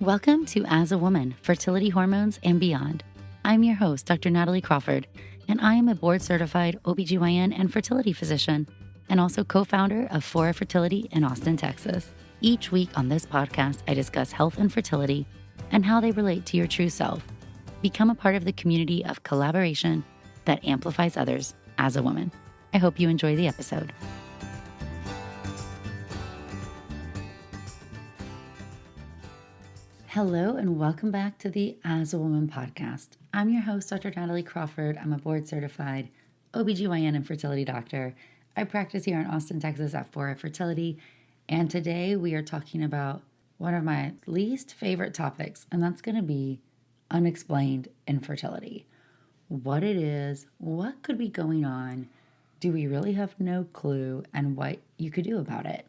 Welcome to As a Woman, Fertility Hormones and Beyond. I'm your host, Dr. Natalie Crawford, and I am a board-certified OBGYN and fertility physician, and also co-founder of FFS-For Fertility in Austin, Texas. Each week on this podcast, I discuss health and fertility and how they relate to your true self. Become a part of the community of collaboration that amplifies others as a woman. I hope you enjoy the episode. Hello and welcome back to the As a Woman podcast. I'm your host, Dr. Natalie Crawford. I'm a board-certified OBGYN and fertility doctor. I practice here in Austin, Texas at FFS-For Fertility, and today we are talking about one of my least favorite topics, and that's going to be unexplained infertility. What it is, what could be going on, do we really have no clue, and what you could do about it.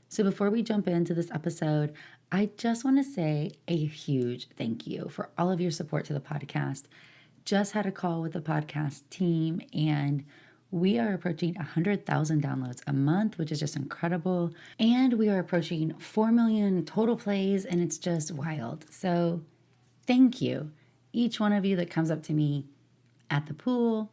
So before we jump into this episode, I just want to say a huge thank you for all of your support to the podcast. Just had a call with the podcast team, and we are approaching 100,000 downloads a month, which is just incredible. And we are approaching 4 million total plays, and it's just wild. So thank you. Each one of you that comes up to me at the pool,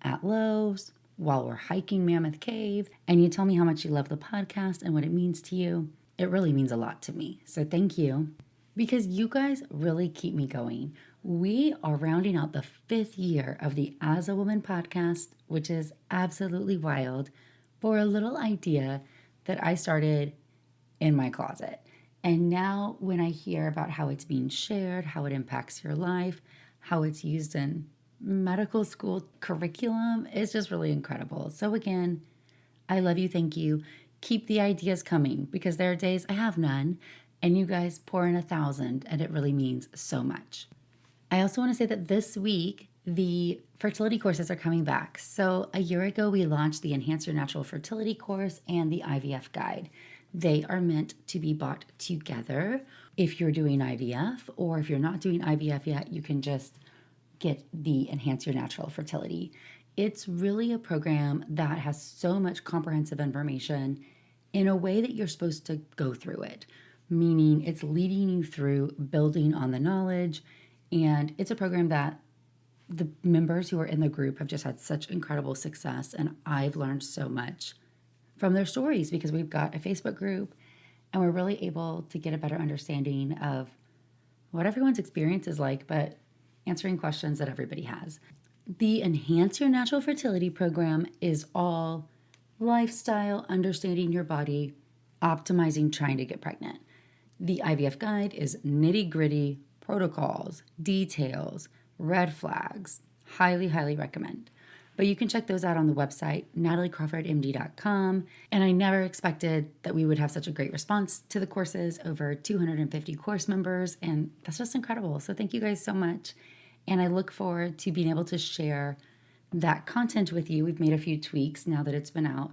at Lowe's, while we're hiking Mammoth Cave, and you tell me how much you love the podcast and what it means to you. It really means a lot to me. So thank you, because you guys really keep me going. We are rounding out the 5th year of the As a Woman podcast, which is absolutely wild, for a little idea that I started in my closet. And now when I hear about how it's being shared, how it impacts your life, how it's used in medical school curriculum, it's just really incredible. So again, I love you. Thank you. Keep the ideas coming, because there are days I have none and you guys pour in 1,000, and it really means so much. I also want to say that this week, the fertility courses are coming back. So a year ago, we launched the Enhance Your Natural Fertility course and the IVF guide. They are meant to be bought together. If you're doing IVF, or if you're not doing IVF yet, you can just get the Enhance Your Natural Fertility. It's really a program that has so much comprehensive information in a way that you're supposed to go through it, meaning it's leading you through building on the knowledge. And it's a program that the members who are in the group have just had such incredible success. And I've learned so much from their stories, because we've got a Facebook group and we're really able to get a better understanding of what everyone's experience is like, but answering questions that everybody has. The Enhance Your Natural Fertility program is all lifestyle, understanding your body, optimizing trying to get pregnant. The IVF guide is nitty-gritty protocols, details, red flags. Highly, highly recommend. But you can check those out on the website, nataliecrawfordmd.com. And I never expected that we would have such a great response to the courses, over 250 course members, and that's just incredible. So thank you guys so much. And I look forward to being able to share that content with you. We've made a few tweaks now that it's been out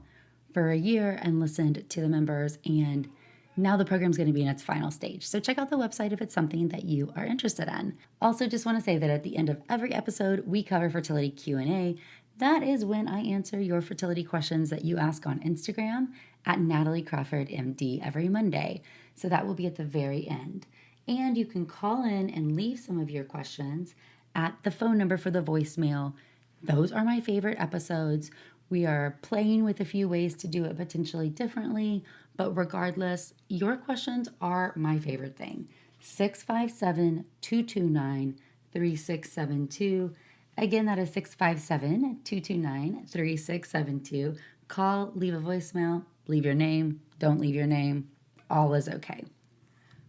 for a year and listened to the members. And now the program's going to be in its final stage. So check out the website if it's something that you are interested in. Also, just want to say that at the end of every episode, we cover fertility Q&A. That is when I answer your fertility questions that you ask on Instagram at nataliecrawfordmd every Monday. So that will be at the very end. And you can call in and leave some of your questions at the phone number for the voicemail. Those are my favorite episodes. We are playing with a few ways to do it potentially differently, but regardless, your questions are my favorite thing. 657-229-3672. Again, that is 657-229-3672. Call, leave a voicemail, leave your name, don't leave your name. All is okay.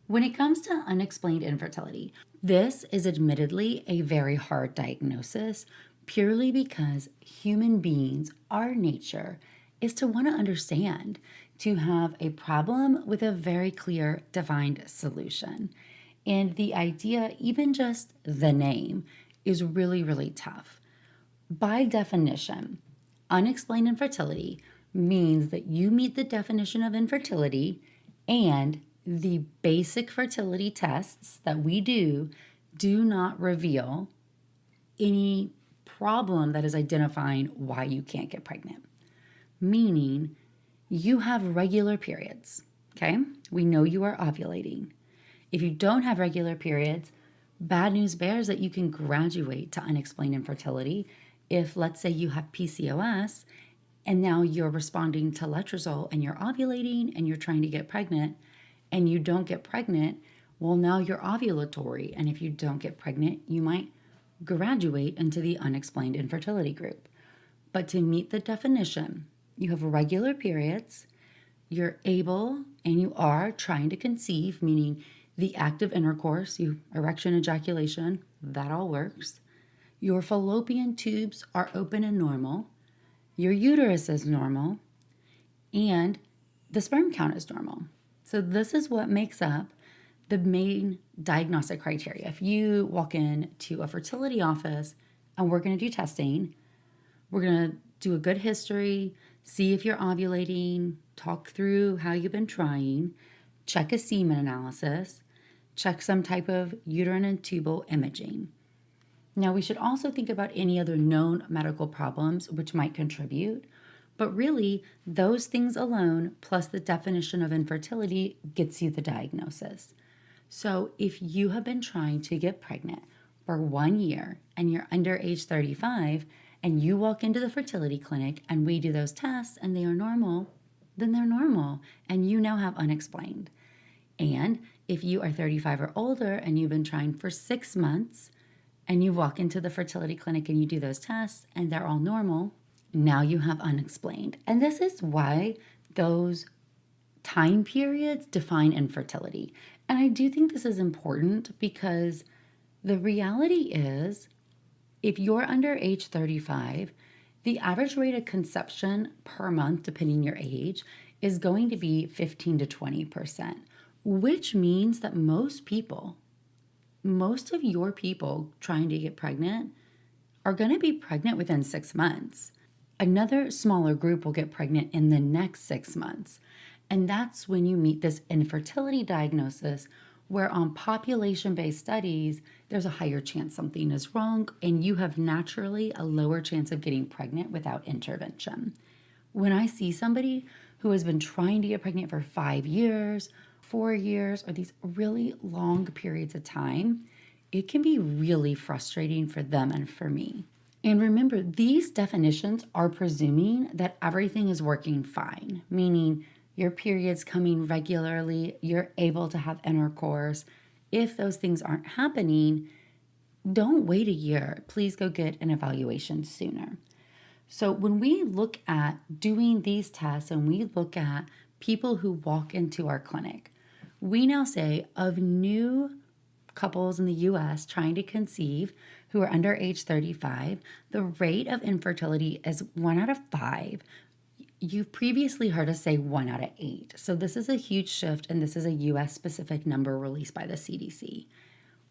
When it comes to unexplained infertility, this is admittedly a very hard diagnosis, purely because human beings, our nature is to want to understand, to have a problem with a very clear, defined solution. And the idea, even just the name, is really, really tough. By definition, unexplained infertility means that you meet the definition of infertility, and the basic fertility tests that we do not reveal any problem that is identifying why you can't get pregnant. Meaning, you have regular periods, okay? We know you are ovulating. If you don't have regular periods, bad news bears that you can graduate to unexplained infertility. If, let's say, you have PCOS and now you're responding to letrozole and you're ovulating and you're trying to get pregnant and you don't get pregnant, well, now you're ovulatory. And if you don't get pregnant, you might graduate into the unexplained infertility group. But to meet the definition, you have regular periods, you're able and you are trying to conceive, meaning the act of intercourse, erection, ejaculation, that all works. Your fallopian tubes are open and normal. Your uterus is normal. And the sperm count is normal. So this is what makes up the main diagnostic criteria. If you walk into a fertility office and we're going to do testing, we're going to do a good history, see if you're ovulating, talk through how you've been trying, check a semen analysis, check some type of uterine and tubal imaging. Now, we should also think about any other known medical problems which might contribute, but really, those things alone, plus the definition of infertility, gets you the diagnosis. So if you have been trying to get pregnant for 1 year and you're under age 35 and you walk into the fertility clinic and we do those tests and they are normal, then they're normal and you now have unexplained. And if you are 35 or older and you've been trying for 6 months and you walk into the fertility clinic and you do those tests and they're all normal, now you have unexplained. And this is why those time periods define infertility. And I do think this is important because the reality is if you're under age 35, the average rate of conception per month, depending your age, is going to be 15 to 20%, which means that most of your people trying to get pregnant are going to be pregnant within 6 months. Another smaller group will get pregnant in the next 6 months. And that's when you meet this infertility diagnosis, where on population-based studies, there's a higher chance something is wrong and you have naturally a lower chance of getting pregnant without intervention. When I see somebody who has been trying to get pregnant for 5 years, 4 years, or these really long periods of time, it can be really frustrating for them and for me. And remember, these definitions are presuming that everything is working fine, meaning your period's coming regularly, you're able to have intercourse. If those things aren't happening, don't wait a year. Please go get an evaluation sooner. So when we look at doing these tests and we look at people who walk into our clinic, we now say of new couples in the US trying to conceive who are under age 35, the rate of infertility is 1 out of 5. You've previously heard us say 1 out of 8. So this is a huge shift, and this is a US specific number released by the CDC.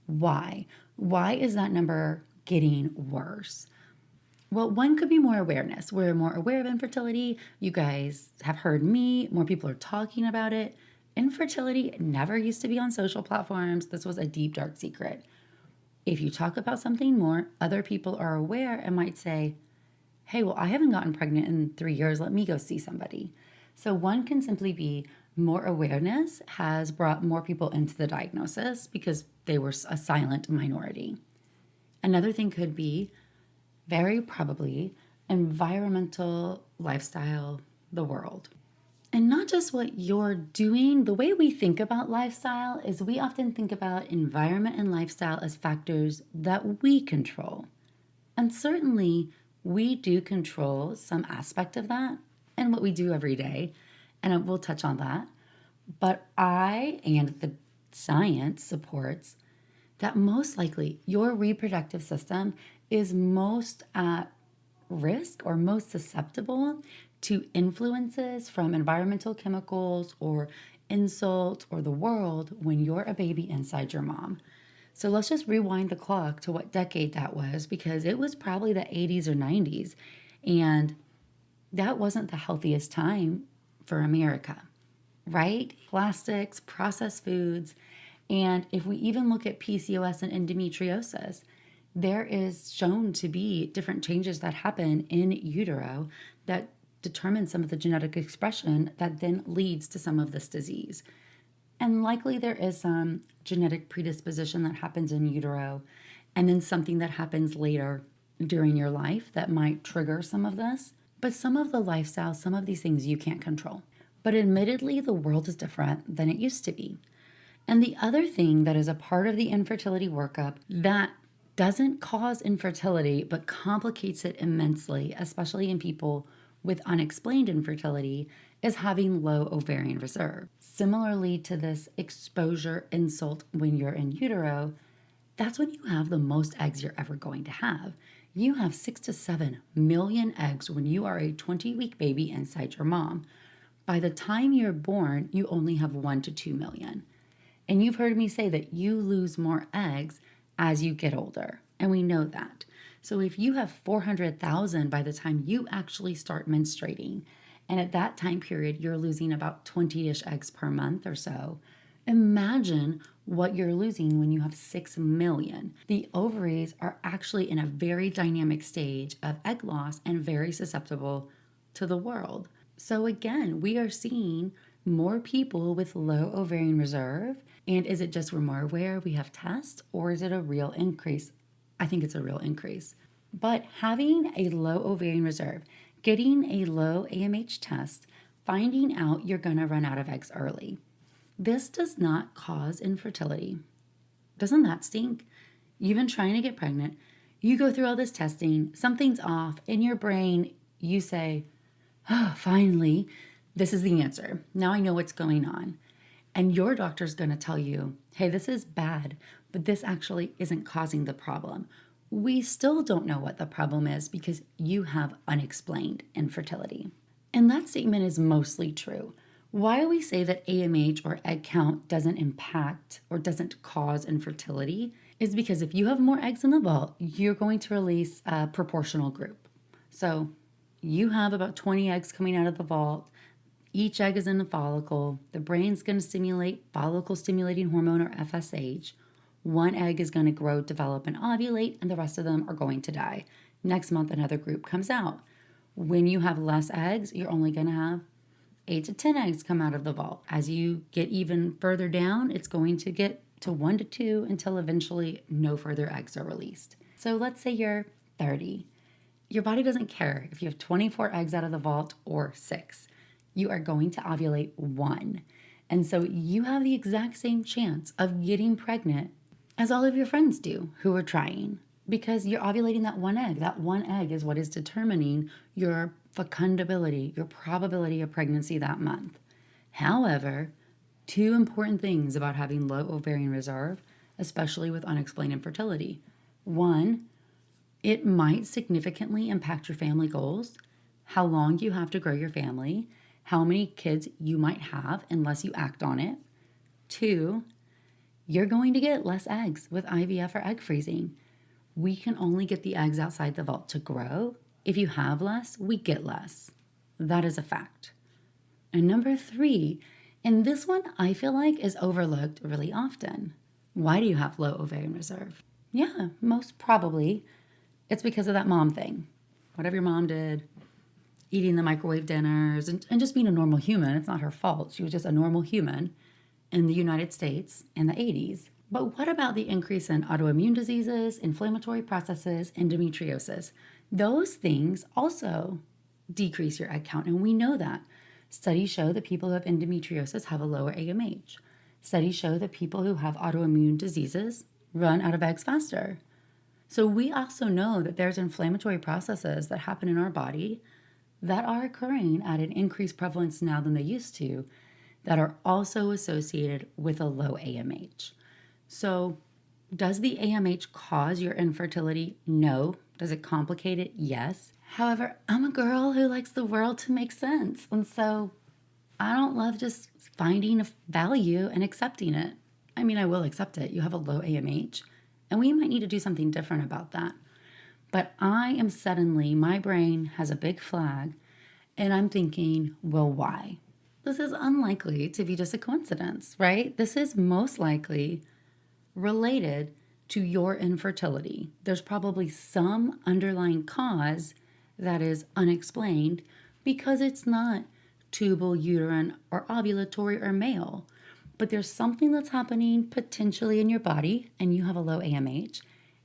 Why? Why is that number getting worse? Well, one could be more awareness. We're more aware of infertility. You guys have heard me. More people are talking about it. Infertility never used to be on social platforms. This was a deep, dark secret. If you talk about something more, other people are aware and might say, hey, well, I haven't gotten pregnant in 3 years. Let me go see somebody. So one can simply be more awareness has brought more people into the diagnosis because they were a silent minority. Another thing could be, very probably, environmental lifestyle, the world. And not just what you're doing. The way we think about lifestyle is we often think about environment and lifestyle as factors that we control. And certainly, we do control some aspect of that and what we do every day, and we'll touch on that. But I and the science supports that most likely your reproductive system is most at risk or most susceptible to influences from environmental chemicals or insult or the world when you're a baby inside your mom. So let's just rewind the clock to what decade that was, because it was probably the 80s or 90s. And that wasn't the healthiest time for America, right? Plastics, processed foods. And if we even look at PCOS and endometriosis, there is shown to be different changes that happen in utero that determine some of the genetic expression that then leads to some of this disease. And likely there is some genetic predisposition that happens in utero, and then something that happens later during your life that might trigger some of this. But some of the lifestyle, some of these things you can't control. But admittedly, the world is different than it used to be. And the other thing that is a part of the infertility workup that doesn't cause infertility but complicates it immensely, especially in people with unexplained infertility, is having low ovarian reserve. Similarly to this exposure insult when you're in utero, that's when you have the most eggs you're ever going to have. You have 6 to 7 million eggs when you are a 20-week baby inside your mom. By the time you're born, you only have 1 to 2 million. And you've heard me say that you lose more eggs as you get older, and we know that. So if you have 400,000 by the time you actually start menstruating, and at that time period you're losing about 20-ish eggs per month or so, imagine what you're losing when you have 6 million. The ovaries are actually in a very dynamic stage of egg loss and very susceptible to the world. So again, we are seeing more people with low ovarian reserve. And is it just we're more aware, we have tests, or is it a real increase? I think it's a real increase. But having a low ovarian reserve, getting a low AMH test, finding out you're going to run out of eggs early, this does not cause infertility. Doesn't that stink? You've been trying to get pregnant, you go through all this testing, something's off, in your brain you say, oh, finally, this is the answer. Now I know what's going on. And your doctor's going to tell you, hey, this is bad, but this actually isn't causing the problem. We still don't know what the problem is because you have unexplained infertility. And that statement is mostly true. Why we say that AMH or egg count doesn't impact or doesn't cause infertility is because if you have more eggs in the vault, you're going to release a proportional group. So you have about 20 eggs coming out of the vault. Each egg is in a follicle. The brain's going to stimulate follicle stimulating hormone or FSH. One egg is going to grow, develop, and ovulate, and the rest of them are going to die. Next month, another group comes out. When you have less eggs, you're only going to have 8 to 10 eggs come out of the vault. As you get even further down, it's going to get to 1 to 2 until eventually no further eggs are released. So let's say you're 30. Your body doesn't care if you have 24 eggs out of the vault or 6. You are going to ovulate 1. And so you have the exact same chance of getting pregnant as all of your friends do who are trying, because you're ovulating that one egg. That one egg is what is determining your fecundability, your probability of pregnancy that month. However, 2 important things about having low ovarian reserve, especially with unexplained infertility. 1, it might significantly impact your family goals, how long you have to grow your family, how many kids you might have unless you act on it. 2, you're going to get less eggs with IVF or egg freezing. We can only get the eggs outside the vault to grow. If you have less, we get less. That is a fact. And number 3, and this one I feel like is overlooked really often. Why do you have low ovarian reserve? Yeah, most probably it's because of that mom thing. Whatever your mom did, eating the microwave dinners and just being a normal human. It's not her fault. She was just a normal human in the United States in the 80s. But what about the increase in autoimmune diseases, inflammatory processes, endometriosis? Those things also decrease your egg count, and we know that. Studies show that people who have endometriosis have a lower AMH. Studies show that people who have autoimmune diseases run out of eggs faster. So we also know that there's inflammatory processes that happen in our body that are occurring at an increased prevalence now than they used to, that are also associated with a low AMH. So does the AMH cause your infertility? No. Does it complicate it? Yes. However, I'm a girl who likes the world to make sense. And so I don't love just finding a value and accepting it. I mean, I will accept it. You have a low AMH, and we might need to do something different about that. But I am suddenly, my brain has a big flag, and I'm thinking, well, why? This is unlikely to be just a coincidence, right? This is most likely related to your infertility. There's probably some underlying cause that is unexplained because it's not tubal, uterine, or ovulatory or male. but there's something that's happening potentially in your body, and you have a low AMH,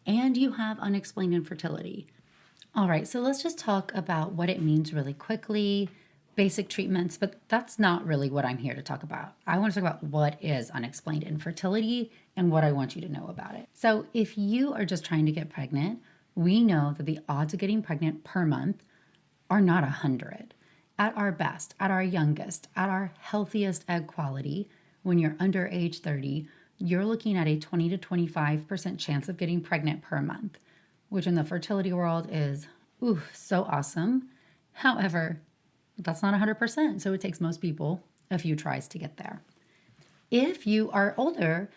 and you have unexplained infertility. All right, so let's just talk about what it means really quickly, basic treatments, but that's not really what I'm here to talk about. I want to talk about what is unexplained infertility and what I want you to know about it. So if you are just trying to get pregnant, we know that the odds of getting pregnant per month are not 100. At our best, at our youngest, at our healthiest egg quality, when you're under age 30, you're looking at a 20 to 25% chance of getting pregnant per month, which in the fertility world is so awesome. However, that's not 100%, so it takes most people a few tries to get there. If you are older,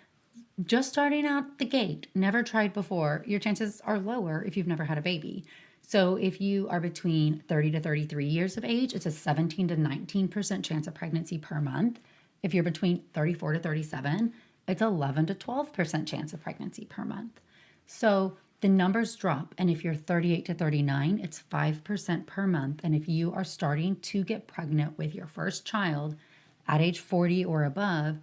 just starting out the gate, never tried before, your chances are lower if you've never had a baby. So if you are between 30 to 33 years of age, it's a 17 to 19% chance of pregnancy per month. If you're between 34 to 37, it's 11 to 12% chance of pregnancy per month. So the numbers drop, and if you're 38 to 39, it's 5% per month. And if you are starting to get pregnant with your first child at age 40 or above,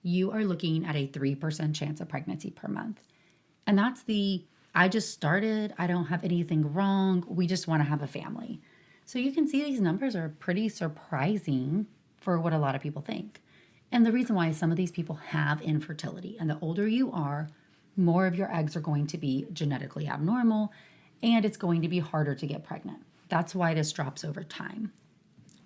you are looking at a 3% chance of pregnancy per month. And that's I just started, I don't have anything wrong, we just want to have a family. So you can see these numbers are pretty surprising for what a lot of people think. And the reason why is some of these people have infertility, and the older you are, more of your eggs are going to be genetically abnormal, and it's going to be harder to get pregnant. That's why this drops over time.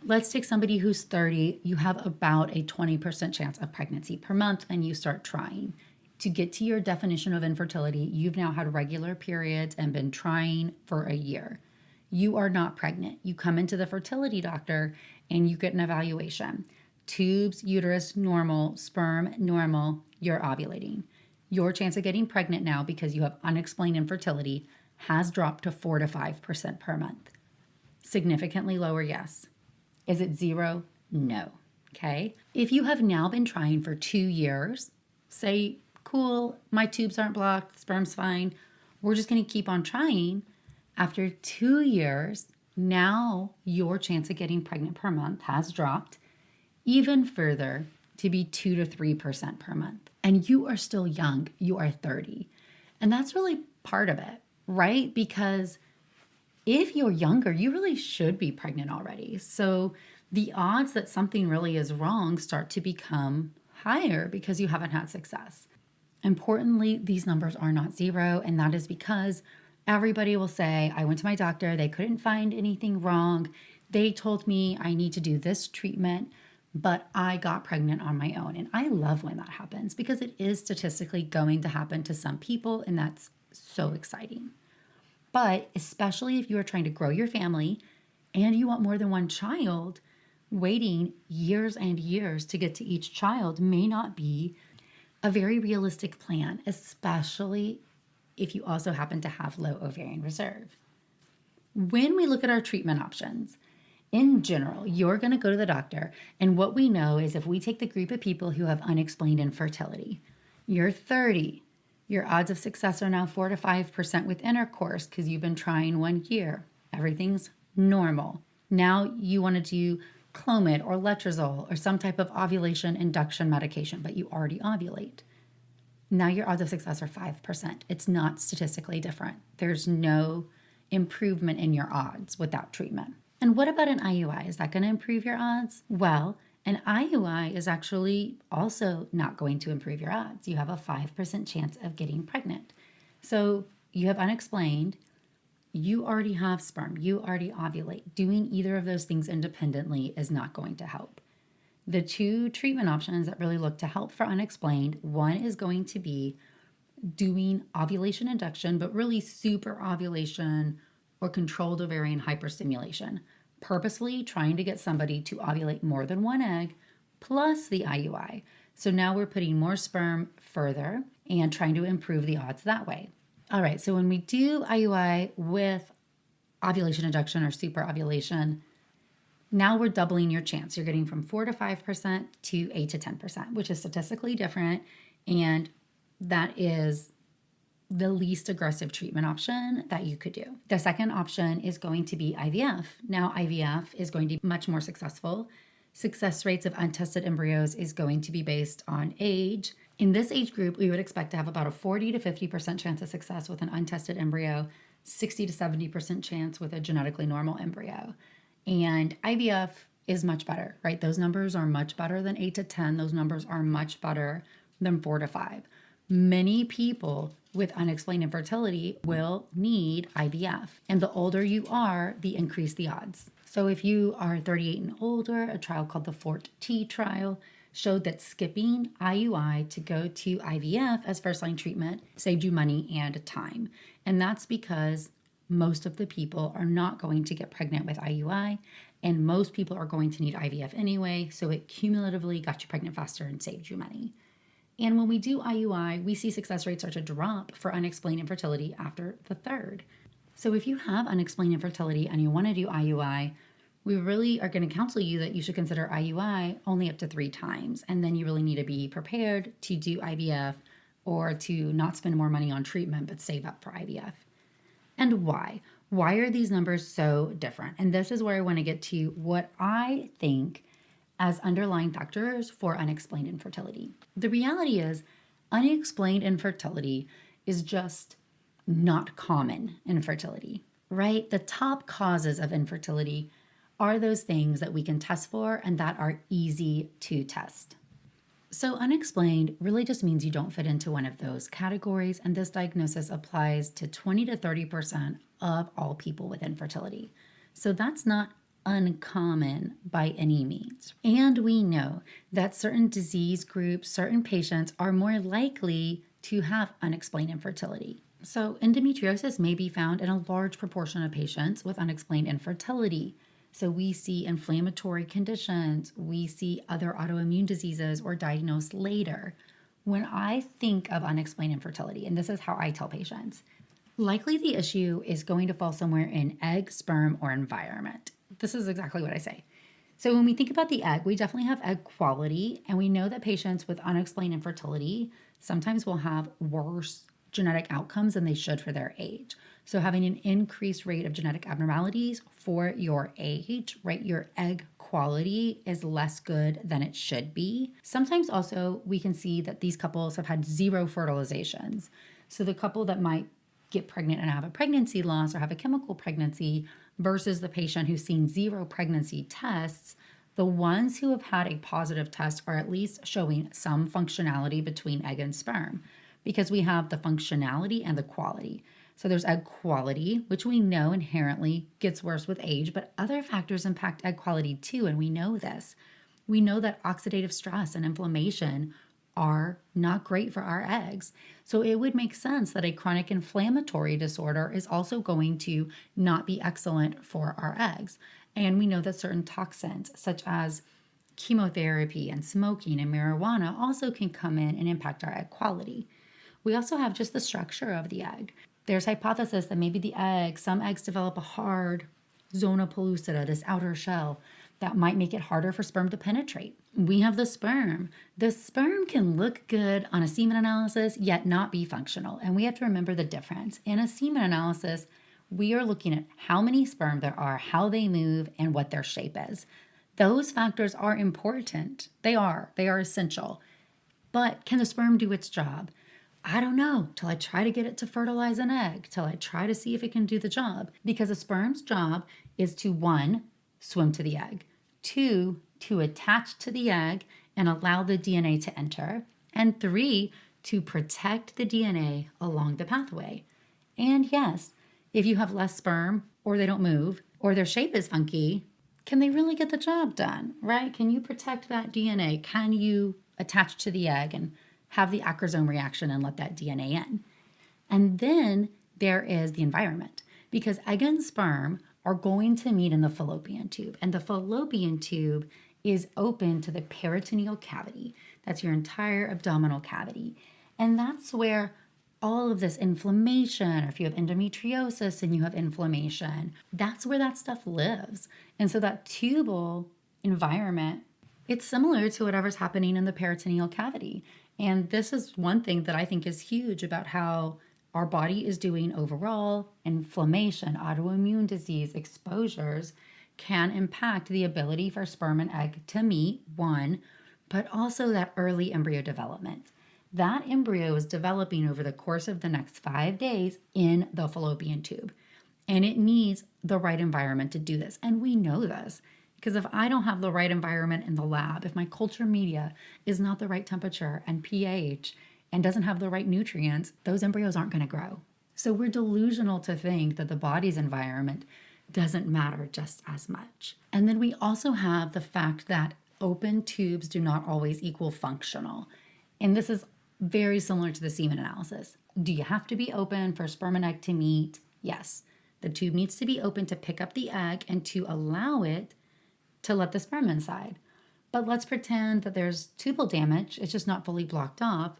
Let's take somebody who's 30, you have about a 20% chance of pregnancy per month, and you start trying. To get to your definition of infertility, you've now had regular periods and been trying for a year. You are not pregnant. You come into the fertility doctor and you get an evaluation. Tubes, uterus, normal, sperm, normal, you're ovulating. Your chance of getting pregnant now, because you have unexplained infertility, has dropped to 4 to 5% per month. Significantly lower, yes. Is it zero? No. Okay. If you have now been trying for 2 years, say, cool, my tubes aren't blocked, sperm's fine, we're just going to keep on trying. After 2 years, now your chance of getting pregnant per month has dropped even further to be 2 to 3% per month. And you are still young, you are 30. And that's really part of it, right? Because if you're younger, you really should be pregnant already. So the odds that something really is wrong start to become higher because you haven't had success. Importantly, these numbers are not zero, and that is because everybody will say, I went to my doctor, they couldn't find anything wrong. They told me I need to do this treatment, but I got pregnant on my own. And I love when that happens because it is statistically going to happen to some people, and that's so exciting. But especially if you are trying to grow your family and you want more than one child, waiting years and years to get to each child may not be a very realistic plan, especially if you also happen to have low ovarian reserve. When we look at our treatment options, in general, you're going to go to the doctor, and what we know is if we take the group of people who have unexplained infertility, you're 30, your odds of success are now 4 to 5% with intercourse because you've been trying 1 year. Everything's normal. Now you want to do Clomid or letrozole or some type of ovulation induction medication, but you already ovulate. Now your odds of success are 5%. It's not statistically different. There's no improvement in your odds without treatment. And what about an IUI? Is that going to improve your odds? Well, an IUI is actually also not going to improve your odds. You have a 5% chance of getting pregnant. So you have unexplained, you already have sperm, you already ovulate. Doing either of those things independently is not going to help. The two treatment options that really look to help for unexplained, one is going to be doing ovulation induction, but really super ovulation or controlled ovarian hyperstimulation, purposefully trying to get somebody to ovulate more than one egg plus the IUI. So now we're putting more sperm further and trying to improve the odds that way. All right, so when we do IUI with ovulation induction or super ovulation, now we're doubling your chance. You're getting from 4 to 5% to 8 to 10%, which is statistically different, and that is the least aggressive treatment option that you could do. The second option is going to be IVF. Now, IVF is going to be much more successful Success rates of untested embryos is going to be based on age. In this age group, we would expect to have about a 40 to 50% chance of success with an untested embryo, 60 to 70% chance with a genetically normal embryo. And IVF is much better, right? Those numbers are much better than 8 to 10. Those numbers are much better than 4 to 5. Many people with unexplained infertility will need IVF. And the older you are, the increase the odds. So if you are 38 and older, a trial called the FORT-T trial showed that skipping IUI to go to IVF as first-line treatment saved you money and time. And that's because most of the people are not going to get pregnant with IUI, and most people are going to need IVF anyway, so it cumulatively got you pregnant faster and saved you money. And when we do IUI, we see success rates start to drop for unexplained infertility after the third. So if you have unexplained infertility and you want to do IUI, we really are going to counsel you that you should consider IUI only up to 3 times. And then you really need to be prepared to do IVF or to not spend more money on treatment, but save up for IVF. And why? Why are these numbers so different? And this is where I want to get to what I think as underlying factors for unexplained infertility. The reality is, unexplained infertility is just not common infertility, right? The top causes of infertility are those things that we can test for and that are easy to test. So unexplained really just means you don't fit into one of those categories, and this diagnosis applies to 20 to 30% of all people with infertility. So that's not uncommon by any means. And we know that certain disease groups, certain patients are more likely to have unexplained infertility. So endometriosis may be found in a large proportion of patients with unexplained infertility. So we see inflammatory conditions, we see other autoimmune diseases or diagnosed later. When I think of unexplained infertility, and this is how I tell patients, likely the issue is going to fall somewhere in egg, sperm, or environment. This is exactly what I say. So when we think about the egg, we definitely have egg quality, and we know that patients with unexplained infertility sometimes will have worse genetic outcomes than they should for their age. So having an increased rate of genetic abnormalities for your age, right? Your egg quality is less good than it should be. Sometimes also we can see that these couples have had 0 fertilizations. So the couple that might get pregnant and have a pregnancy loss or have a chemical pregnancy versus the patient who's seen 0 pregnancy tests, the ones who have had a positive test are at least showing some functionality between egg and sperm, because we have the functionality and the quality. So there's egg quality, which we know inherently gets worse with age, but other factors impact egg quality too, and we know this. We know that oxidative stress and inflammation are not great for our eggs. So it would make sense that a chronic inflammatory disorder is also going to not be excellent for our eggs. And we know that certain toxins, such as chemotherapy and smoking and marijuana, also can come in and impact our egg quality. We also have just the structure of the egg. There's hypothesis that maybe some eggs develop a hard zona pellucida, this outer shell, that might make it harder for sperm to penetrate. We have the sperm. The sperm can look good on a semen analysis, yet not be functional. And we have to remember the difference. In a semen analysis, we are looking at how many sperm there are, how they move, and what their shape is. Those factors are important. They are essential. But can the sperm do its job? I don't know till I try to get it to fertilize an egg, till I try to see if it can do the job. Because a sperm's job is to 1, swim to the egg, 2, to attach to the egg and allow the DNA to enter, and 3, to protect the DNA along the pathway. And yes, if you have less sperm, or they don't move, or their shape is funky, can they really get the job done, right? Can you protect that DNA? Can you attach to the egg and have the acrosome reaction and let that DNA in? And then there is the environment, because egg and sperm are going to meet in the fallopian tube, and the fallopian tube is open to the peritoneal cavity. That's your entire abdominal cavity. And that's where all of this inflammation, or if you have endometriosis and you have inflammation, that's where that stuff lives. And so that tubal environment, it's similar to whatever's happening in the peritoneal cavity. And this is one thing that I think is huge about how our body is doing overall. Inflammation, autoimmune disease, exposures can impact the ability for sperm and egg to meet, one, but also that early embryo development. That embryo is developing over the course of the next 5 days in the fallopian tube. And it needs the right environment to do this. And we know this because if I don't have the right environment in the lab, if my culture media is not the right temperature and pH and doesn't have the right nutrients, those embryos aren't going to grow. So we're delusional to think that the body's environment doesn't matter just as much. And then we also have the fact that open tubes do not always equal functional. And this is very similar to the semen analysis. Do you have to be open for sperm and egg to meet? Yes. The tube needs to be open to pick up the egg and to allow it to let the sperm inside. But let's pretend that there's tubal damage. It's just not fully blocked off.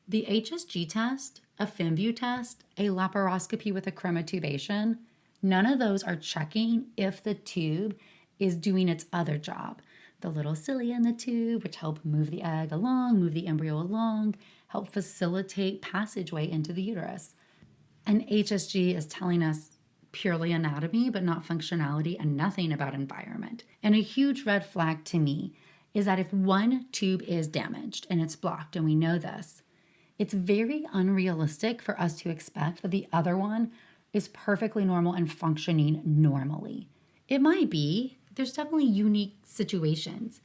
The HSG test, a FemView test, a laparoscopy with a chromatubation, none of those are checking if the tube is doing its other job. The little cilia in the tube, which help move the egg along, move the embryo along, help facilitate passageway into the uterus. And HSG is telling us purely anatomy, but not functionality and nothing about environment. And a huge red flag to me is that if one tube is damaged and it's blocked, and we know this, it's very unrealistic for us to expect that the other one is perfectly normal and functioning normally. It might be. There's definitely unique situations.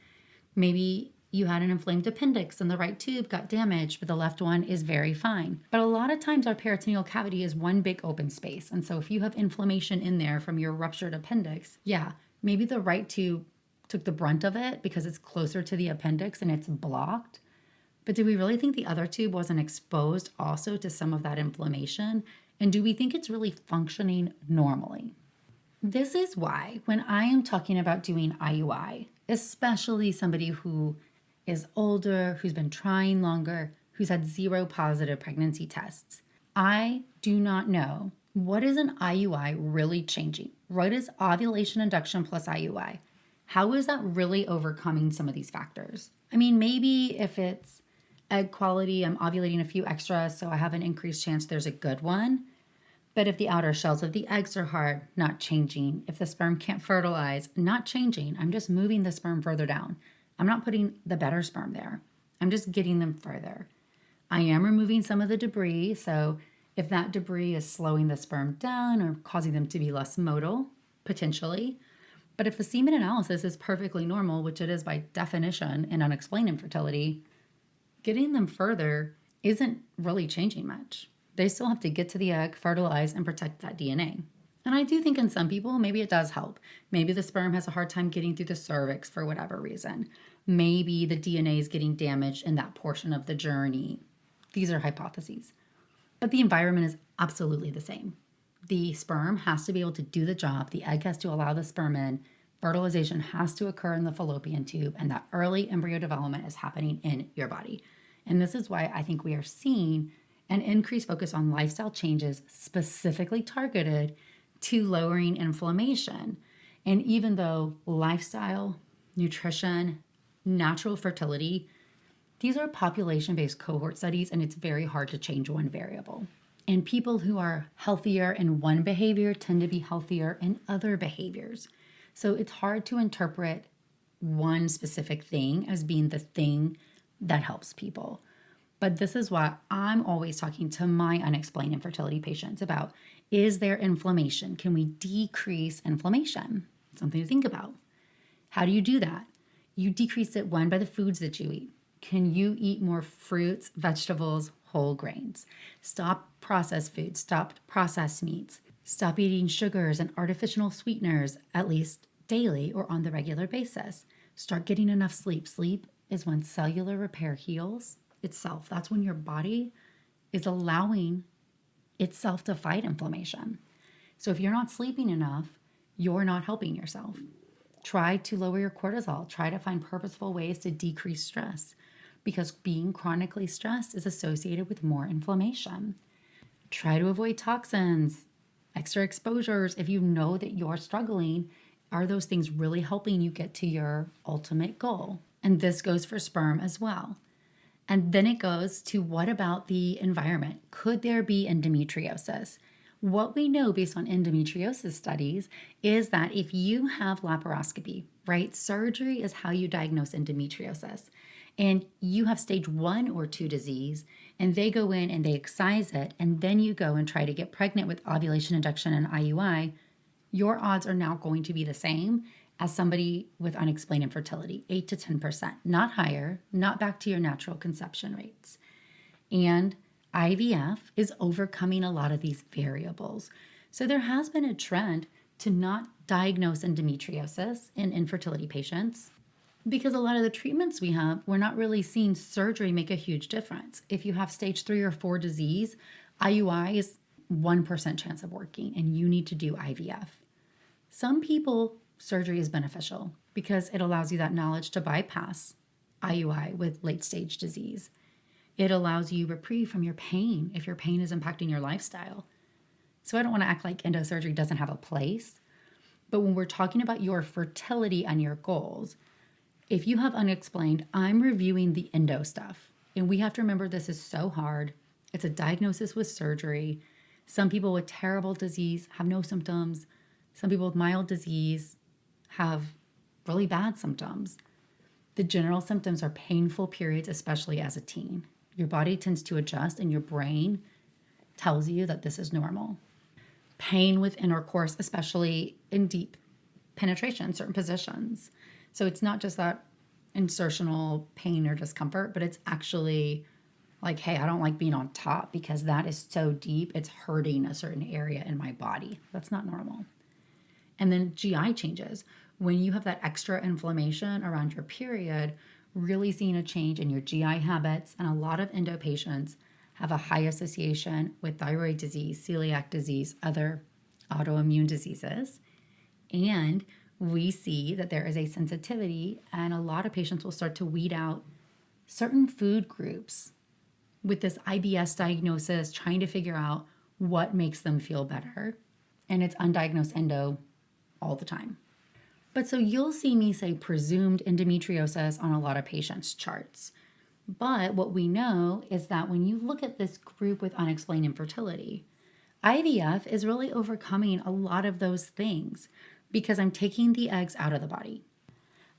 Maybe you had an inflamed appendix and the right tube got damaged, but the left one is very fine. But a lot of times our peritoneal cavity is one big open space. And so if you have inflammation in there from your ruptured appendix, yeah, maybe the right tube took the brunt of it because it's closer to the appendix and it's blocked. But do we really think the other tube wasn't exposed also to some of that inflammation? And do we think it's really functioning normally? This is why when I am talking about doing IUI, especially somebody who is older, who's been trying longer, who's had 0 positive pregnancy tests, I do not know what is an IUI really changing. What is ovulation induction plus IUI? How is that really overcoming some of these factors? I mean, maybe if it's egg quality, I'm ovulating a few extra, so I have an increased chance there's a good one. But if the outer shells of the eggs are hard, not changing. If the sperm can't fertilize, not changing. I'm just moving the sperm further down. I'm not putting the better sperm there. I'm just getting them further. I am removing some of the debris. So if that debris is slowing the sperm down or causing them to be less motile, potentially. But if the semen analysis is perfectly normal, which it is by definition in unexplained infertility, getting them further isn't really changing much. They still have to get to the egg, fertilize, and protect that DNA. And I do think in some people, maybe it does help. Maybe the sperm has a hard time getting through the cervix for whatever reason. Maybe the DNA is getting damaged in that portion of the journey. These are hypotheses. But the environment is absolutely the same. The sperm has to be able to do the job. The egg has to allow the sperm in. Fertilization has to occur in the fallopian tube, and that early embryo development is happening in your body. And this is why I think we are seeing an increased focus on lifestyle changes specifically targeted to lowering inflammation. And even though lifestyle, nutrition, natural fertility, these are population-based cohort studies, and it's very hard to change one variable. And people who are healthier in one behavior tend to be healthier in other behaviors. So it's hard to interpret one specific thing as being the thing that helps people. But this is why I'm always talking to my unexplained infertility patients about, is there inflammation? Can we decrease inflammation? Something to think about. How do you do that? You decrease it, one, by the foods that you eat. Can you eat more fruits, vegetables, whole grains? Stop processed foods, stop processed meats. Stop eating sugars and artificial sweeteners, at least daily or on the regular basis. Start getting enough sleep. Sleep is when cellular repair heals itself. That's when your body is allowing itself to fight inflammation. So if you're not sleeping enough, you're not helping yourself. Try to lower your cortisol. Try to find purposeful ways to decrease stress, because being chronically stressed is associated with more inflammation. Try to avoid toxins, extra exposures. If you know that you're struggling, are those things really helping you get to your ultimate goal? And this goes for sperm as well. And then it goes to, what about the environment? Could there be endometriosis? What we know based on endometriosis studies is that if you have laparoscopy, right, surgery is how you diagnose endometriosis, and you have stage 1 or 2 disease, and they go in and they excise it, and then you go and try to get pregnant with ovulation induction and IUI, your odds are now going to be the same as somebody with unexplained infertility, 8 to 10%, not higher, not back to your natural conception rates. And IVF is overcoming a lot of these variables. So there has been a trend to not diagnose endometriosis in infertility patients because a lot of the treatments we have, we're not really seeing surgery make a huge difference. If you have stage 3 or 4 disease, IUI is 1% chance of working and you need to do IVF. Some people, surgery is beneficial because it allows you that knowledge to bypass IUI with late stage disease. It allows you reprieve from your pain if your pain is impacting your lifestyle. So I don't want to act like endosurgery doesn't have a place, but when we're talking about your fertility and your goals, if you have unexplained, I'm reviewing the endo stuff. And we have to remember this is so hard. It's a diagnosis with surgery. Some people with terrible disease have no symptoms. Some people with mild disease have really bad symptoms. The general symptoms are painful periods, especially as a teen. Your body tends to adjust and your brain tells you that this is normal. Pain with intercourse, especially in deep penetration, certain positions. So it's not just that insertional pain or discomfort, but it's actually like, hey, I don't like being on top because that is so deep, it's hurting a certain area in my body. That's not normal. And then GI changes. When you have that extra inflammation around your period, really seeing a change in your GI habits, and a lot of endo patients have a high association with thyroid disease, celiac disease, other autoimmune diseases. And we see that there is a sensitivity, and a lot of patients will start to weed out certain food groups with this IBS diagnosis, trying to figure out what makes them feel better. And it's undiagnosed endo all the time. But so you'll see me say presumed endometriosis on a lot of patients' charts. But what we know is that when you look at this group with unexplained infertility, IVF is really overcoming a lot of those things because I'm taking the eggs out of the body.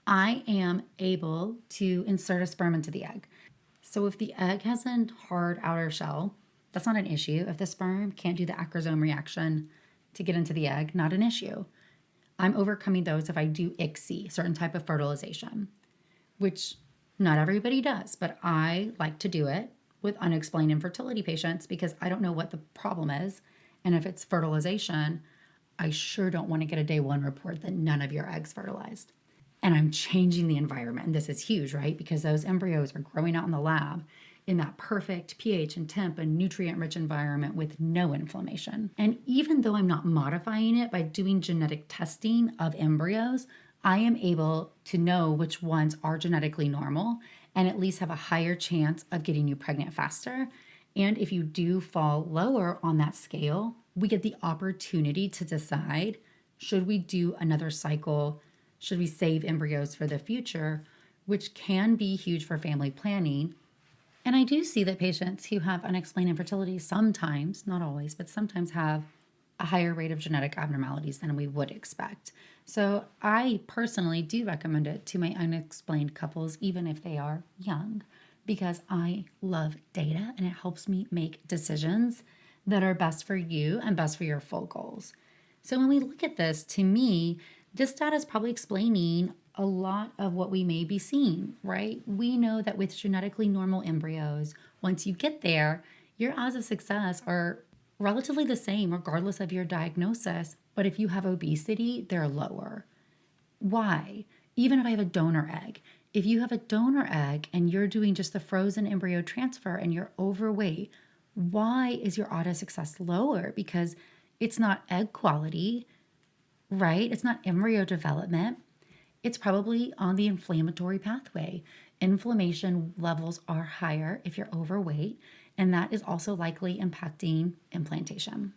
I am able to insert a sperm into the egg. So if the egg has a hard outer shell, that's not an issue. If the sperm can't do the acrosome reaction to get into the egg, not an issue. I'm overcoming those if I do ICSI, certain type of fertilization, which not everybody does, but I like to do it with unexplained infertility patients because I don't know what the problem is. And if it's fertilization, I sure don't want to get a day 1 report that none of your eggs fertilized. And I'm changing the environment. And this is huge, right? Because those embryos are growing out in the lab in that perfect pH and temp and nutrient-rich environment with no inflammation. And even though I'm not modifying it by doing genetic testing of embryos, I am able to know which ones are genetically normal and at least have a higher chance of getting you pregnant faster. And if you do fall lower on that scale, we get the opportunity to decide, should we do another cycle? Should we save embryos for the future? Which can be huge for family planning. And I do see that patients who have unexplained infertility sometimes, not always, but sometimes have a higher rate of genetic abnormalities than we would expect. So I personally do recommend it to my unexplained couples, even if they are young, because I love data and it helps me make decisions that are best for you and best for your full goals. So when we look at this, to me, this data is probably explaining a lot of what we may be seeing, right? We know that with genetically normal embryos, once you get there, your odds of success are relatively the same regardless of your diagnosis. But if you have obesity, they're lower. Why? Even if I have a donor egg, if you have a donor egg and you're doing just the frozen embryo transfer and you're overweight, why is your odds of success lower? Because it's not egg quality, right? It's not embryo development. It's probably on the inflammatory pathway. Inflammation levels are higher if you're overweight, and that is also likely impacting implantation.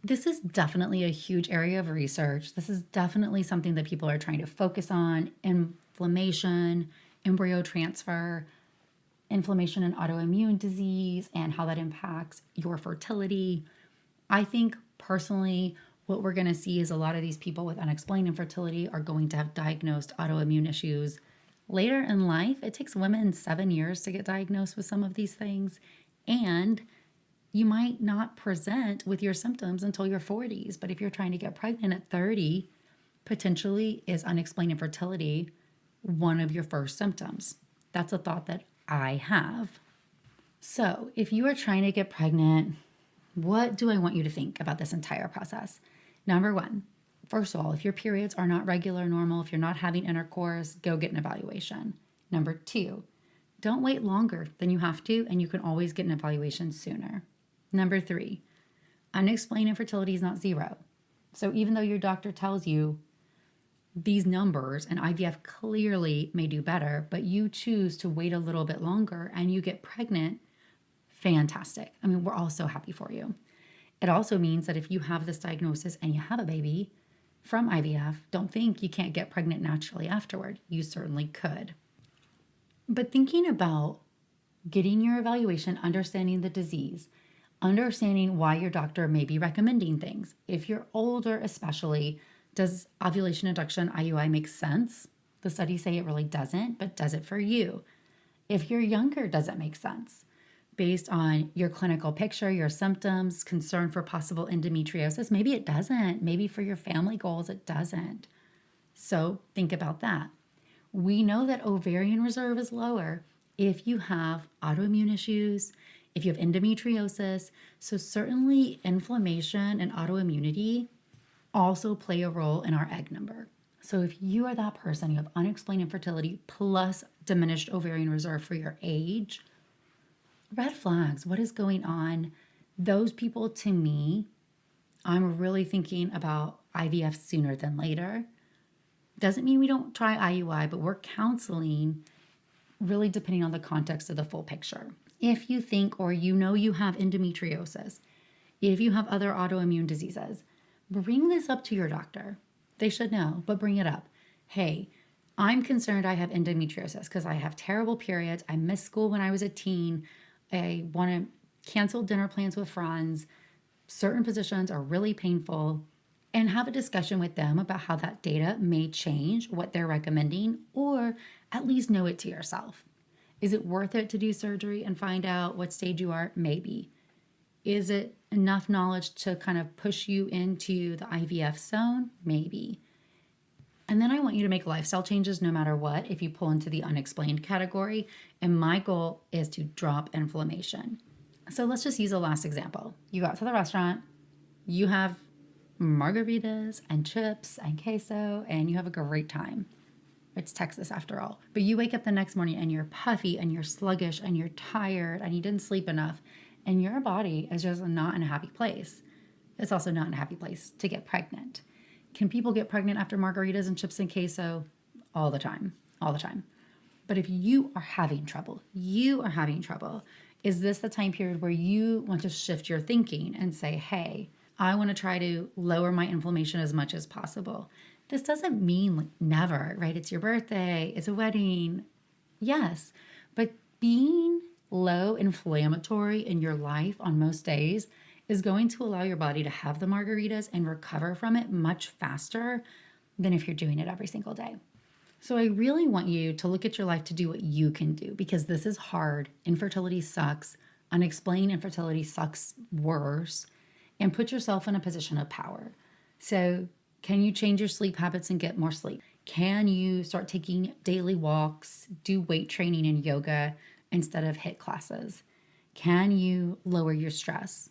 This is definitely a huge area of research. This is definitely something that people are trying to focus on: inflammation, embryo transfer, inflammation and autoimmune disease, and how that impacts your fertility. I think Personally, what we're going to see is a lot of these people with unexplained infertility are going to have diagnosed autoimmune issues later in life. It takes women 7 years to get diagnosed with some of these things. And you might not present with your symptoms until your 40s. But if you're trying to get pregnant at 30, potentially is unexplained infertility one of your first symptoms. That's a thought that I have. So if you are trying to get pregnant, what do I want you to think about this entire process? Number one, first of all, if your periods are not regular, normal, if you're not having intercourse, go get an evaluation. Number two, don't wait longer than you have to, and you can always get an evaluation sooner. Number three, unexplained infertility is not zero. So even though your doctor tells you these numbers and IVF clearly may do better, but you choose to wait a little bit longer and you get pregnant, fantastic. I mean, we're all so happy for you. It also means that if you have this diagnosis and you have a baby from IVF, don't think you can't get pregnant naturally afterward. You certainly could. But thinking about getting your evaluation, understanding the disease, understanding why your doctor may be recommending things. If you're older especially, does ovulation induction IUI make sense? The studies say it really doesn't, but does it for you? If you're younger, does it make sense? Based on your clinical picture, your symptoms, concern for possible endometriosis, maybe it doesn't. Maybe for your family goals, it doesn't. So think about that. We know that ovarian reserve is lower if you have autoimmune issues, if you have endometriosis. So certainly inflammation and autoimmunity also play a role in our egg number. So if you are that person, you have unexplained infertility plus diminished ovarian reserve for your age, red flags, what is going on? Those people, to me, I'm really thinking about IVF sooner than later. Doesn't mean we don't try IUI, but we're counseling really depending on the context of the full picture. If you think or you know you have endometriosis, if you have other autoimmune diseases, bring this up to your doctor. They should know, but bring it up. Hey, I'm concerned I have endometriosis because I have terrible periods. I missed school when I was a teen. I want to cancel dinner plans with friends. Certain positions are really painful. And have a discussion with them about how that data may change what they're recommending, or at least know it to yourself. Is it worth it to do surgery and find out what stage you are? Maybe. Is it enough knowledge to kind of push you into the IVF zone? Maybe. And then I want you to make lifestyle changes no matter what if you pull into the unexplained category. And my goal is to drop inflammation. So let's just use the last example. You go out to the restaurant, you have margaritas and chips and queso, and you have a great time. It's Texas after all. But you wake up the next morning and you're puffy and you're sluggish and you're tired and you didn't sleep enough. And your body is just not in a happy place. It's also not in a happy place to get pregnant. Can people get pregnant after margaritas and chips and queso? All the time. But if you are having trouble, is this the time period where you want to shift your thinking and say, hey, I want to try to lower my inflammation as much as possible? This doesn't mean never, right? It's your birthday, it's a wedding. Yes, but being low inflammatory in your life on most days is going to allow your body to have the margaritas and recover from it much faster than if you're doing it every single day. So I really want you to look at your life to do what you can do, because this is hard. Infertility sucks. Unexplained infertility sucks worse. And put yourself in a position of power. So can you change your sleep habits and get more sleep? Can you start taking daily walks, do weight training and yoga instead of HIIT classes? Can you lower your stress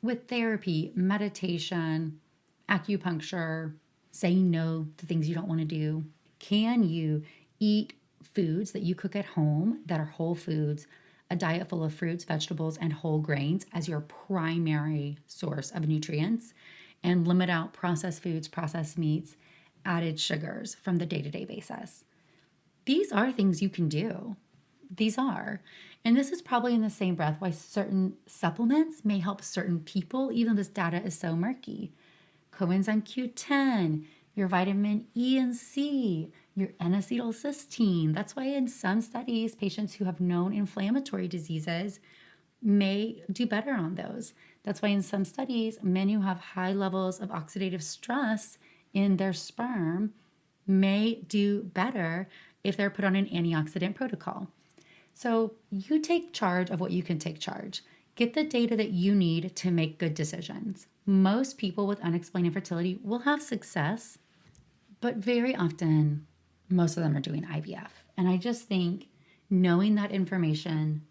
with therapy, meditation, acupuncture, saying no to things you don't want to do? Can you eat foods that you cook at home that are whole foods, a diet full of fruits, vegetables, and whole grains as your primary source of nutrients, and limit out processed foods, processed meats, added sugars from the day-to-day basis? These are things you can do. These are. And this is probably in the same breath why certain supplements may help certain people, even though this data is so murky. Coenzyme Q10, your vitamin E and C, your N-acetylcysteine. That's why in some studies, patients who have known inflammatory diseases may do better on those. That's why in some studies, men who have high levels of oxidative stress in their sperm may do better if they're put on an antioxidant protocol. So you take charge of what you can take charge. Get the data that you need to make good decisions. Most people with unexplained infertility will have success, but very often, most of them are doing IVF. And I just think knowing that information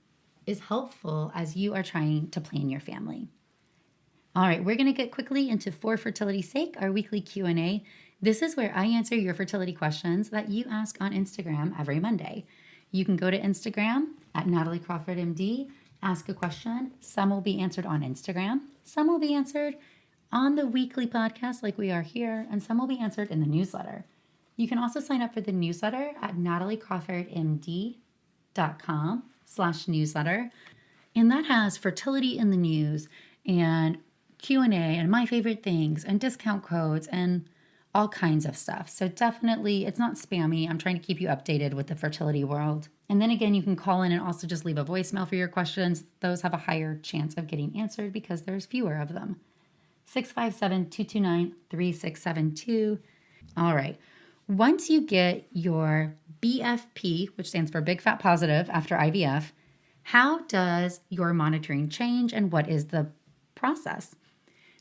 is helpful as you are trying to plan your family. All right, we're going to get quickly into For Fertility's Sake, our weekly Q&A. This is where I answer your fertility questions that you ask on Instagram every Monday. You can go to Instagram at nataliecrawfordmd, ask a question. Some will be answered on Instagram. Some will be answered on the weekly podcast like we are here, and some will be answered in the newsletter. You can also sign up for the newsletter at nataliecrawfordmd.com/newsletter. And that has fertility in the news and Q&A and my favorite things and discount codes and all kinds of stuff. So definitely, it's not spammy. I'm trying to keep you updated with the fertility world. And then again, you can call in and also just leave a voicemail for your questions. Those have a higher chance of getting answered because there's fewer of them. 657-229-3672. All right. Once you get your BFP, which stands for Big Fat Positive after IVF, how does your monitoring change and what is the process?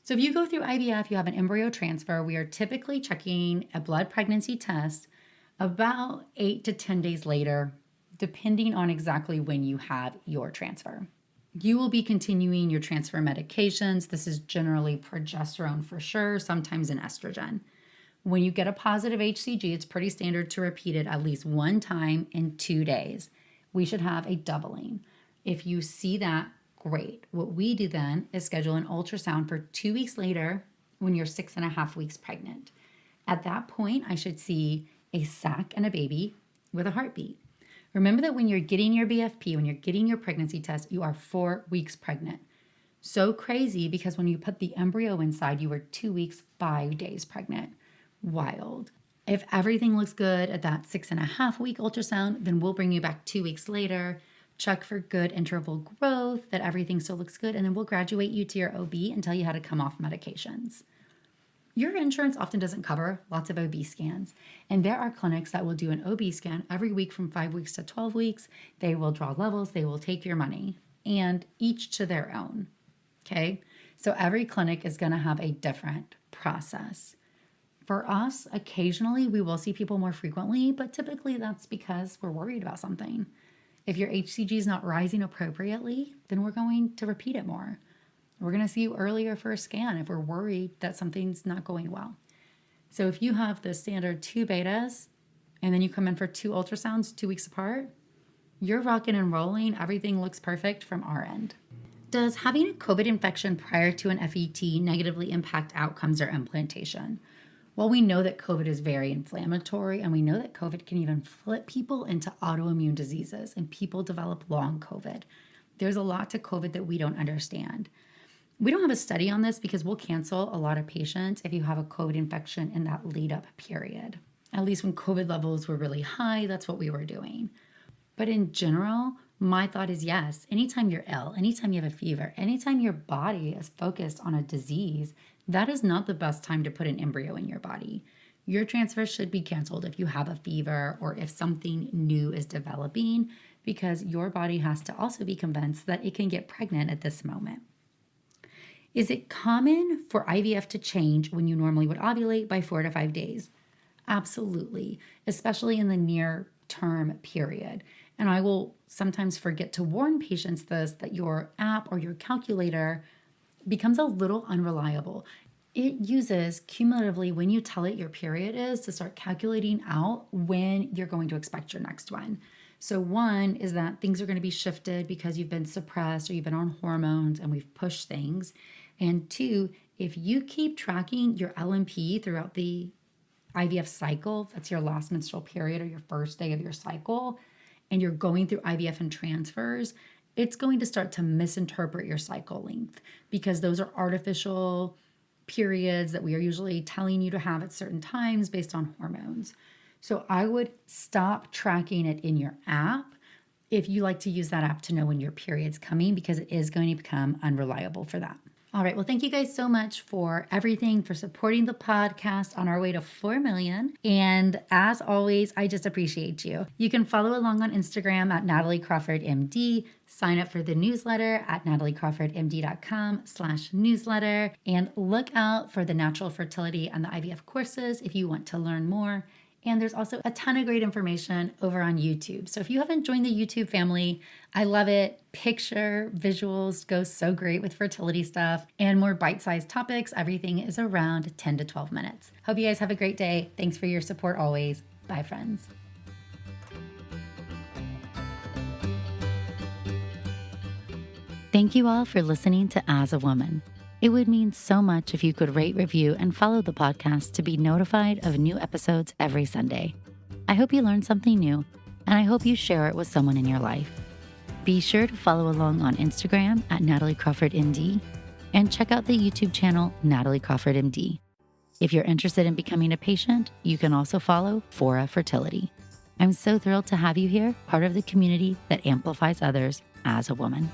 So if you go through IVF, you have an embryo transfer. We are typically checking a blood pregnancy test about 8 to 10 days later, depending on exactly when you have your transfer. You will be continuing your transfer medications. This is generally progesterone for sure, sometimes an estrogen. When you get a positive HCG, it's pretty standard to repeat it at least one time in 2 days. We should have a doubling. If you see that, great. What we do then is schedule an ultrasound for 2 weeks later when you're 6.5 weeks pregnant. At that point, I should see a sac and a baby with a heartbeat. Remember that when you're getting your BFP, when you're getting your pregnancy test, you are 4 weeks pregnant. So crazy because when you put the embryo inside, you were 2 weeks, 5 days pregnant. Wild. If everything looks good at that 6.5 week ultrasound, then we'll bring you back 2 weeks later, check for good interval growth, that everything still looks good, and then we'll graduate you to your OB and tell you how to come off medications. Your insurance often doesn't cover lots of OB scans, and there are clinics that will do an OB scan every week from 5 weeks to 12 weeks. They will draw levels, they will take your money, and each to their own, okay? So every clinic is gonna have a different process. For us, occasionally we will see people more frequently, but typically that's because we're worried about something. If your HCG is not rising appropriately, then we're going to repeat it more. We're going to see you earlier for a scan if we're worried that something's not going well. So if you have the standard 2 betas and then you come in for 2 ultrasounds 2 weeks apart, you're rocking and rolling. Everything looks perfect from our end. Does having a COVID infection prior to an FET negatively impact outcomes or implantation? Well, we know that COVID is very inflammatory, and we know that COVID can even flip people into autoimmune diseases, and people develop long COVID. There's a lot to COVID that we don't understand. We don't have a study on this because we'll cancel a lot of patients if you have a COVID infection in that lead up period. At least when COVID levels were really high, that's what we were doing. But in general, my thought is yes, anytime you're ill, anytime you have a fever, anytime your body is focused on a disease, that is not the best time to put an embryo in your body. Your transfer should be canceled if you have a fever or if something new is developing, because your body has to also be convinced that it can get pregnant at this moment. Is it common for IVF to change when you normally would ovulate by 4 to 5 days? Absolutely, especially in the near term period. And I will sometimes forget to warn patients that your app or your calculator becomes a little unreliable. It uses cumulatively when you tell it your period is to start calculating out when you're going to expect your next one. So one is that things are going to be shifted because you've been suppressed or you've been on hormones and we've pushed things. And 2, if you keep tracking your LMP throughout the IVF cycle, that's your last menstrual period or your first day of your cycle, and you're going through IVF and transfers, it's going to start to misinterpret your cycle length because those are artificial periods that we are usually telling you to have at certain times based on hormones. So I would stop tracking it in your app if you like to use that app to know when your period's coming, because it is going to become unreliable for that. All right. Well, thank you guys so much for everything, for supporting the podcast on our way to 4 million. And as always, I just appreciate you. You can follow along on Instagram at nataliecrawfordmd, sign up for the newsletter at nataliecrawfordmd.com/newsletter, and look out for the natural fertility and the IVF courses if you want to learn more. And there's also a ton of great information over on YouTube. So if you haven't joined the YouTube family, I love it. Picture visuals go so great with fertility stuff and more bite-sized topics. Everything is around 10 to 12 minutes. Hope you guys have a great day. Thanks for your support always. Bye, friends. Thank you all for listening to As a Woman. It would mean so much if you could rate, review, and follow the podcast to be notified of new episodes every Sunday. I hope you learned something new, and I hope you share it with someone in your life. Be sure to follow along on Instagram at nataliecrawfordmd, and check out the YouTube channel Natalie Crawford MD. If you're interested in becoming a patient, you can also follow FFS-For Fertility. I'm so thrilled to have you here, part of the community that amplifies others as a woman.